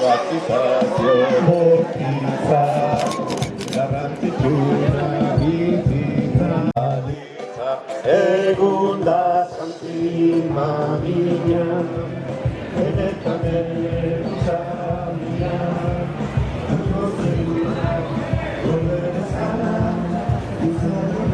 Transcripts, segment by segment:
Privatizazione mortiza, davanti più una visita, segunda santima mia, benedetta mia, dove sarà, chi sarà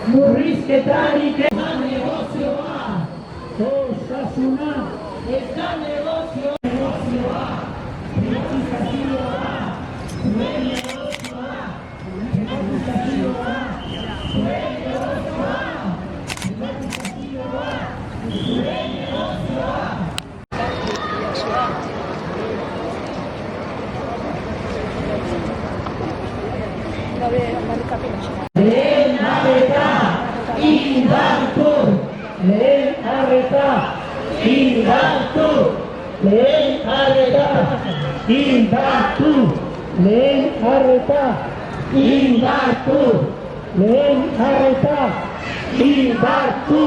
Murrisquetanike, negocio A, Osasuna, está negocio A, privatizazio A, zuen negocio A, privatizazio A, zuen negocio A, privatizazio A, zuen negocio A. Lehen arreta, indartu, lehen arreta, indartu, lehen arreta, indartu, lehen arreta, indartu, lehen arreta, indartu.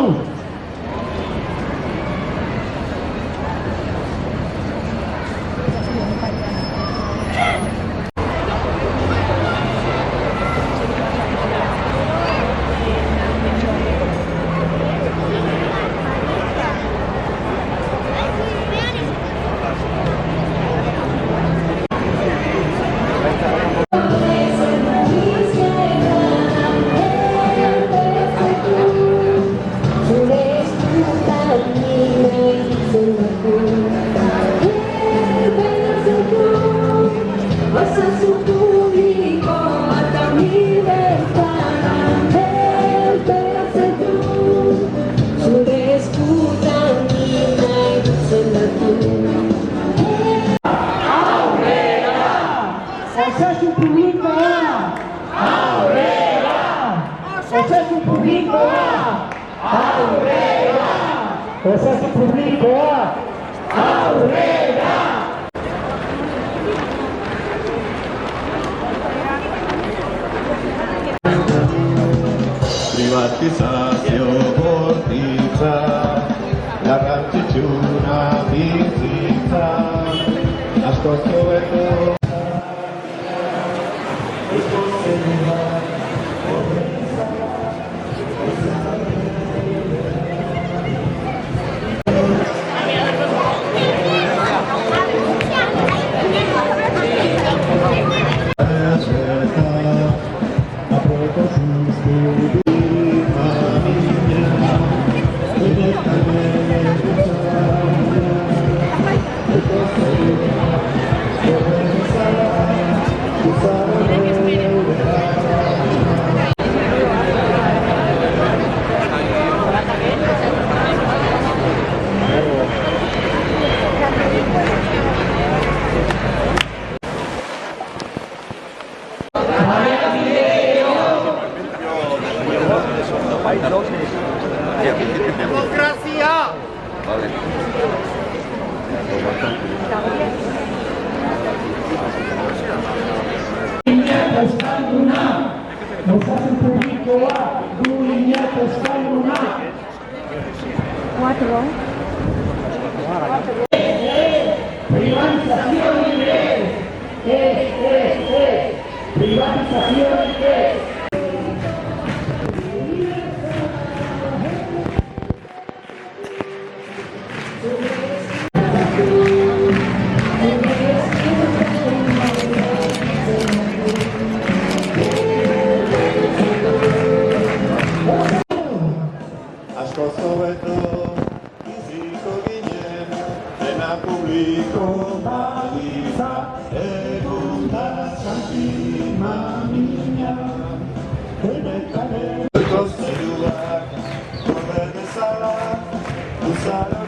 Osasun publikoa aurrera! Osasun publikoa aurrera! Osasun publikoa aurrera! Privatizazio bortitza, garrantzitsuna bizitza, asko hobeto. ¡Democracia! Osasun publikoa duinak euskalduna. 4. Privatización libre. Privatización libre. Asko hobeto biziko ginen, dena publiko baliza. egun da santima mina, benetane. Zerua, gorde bezala, uzara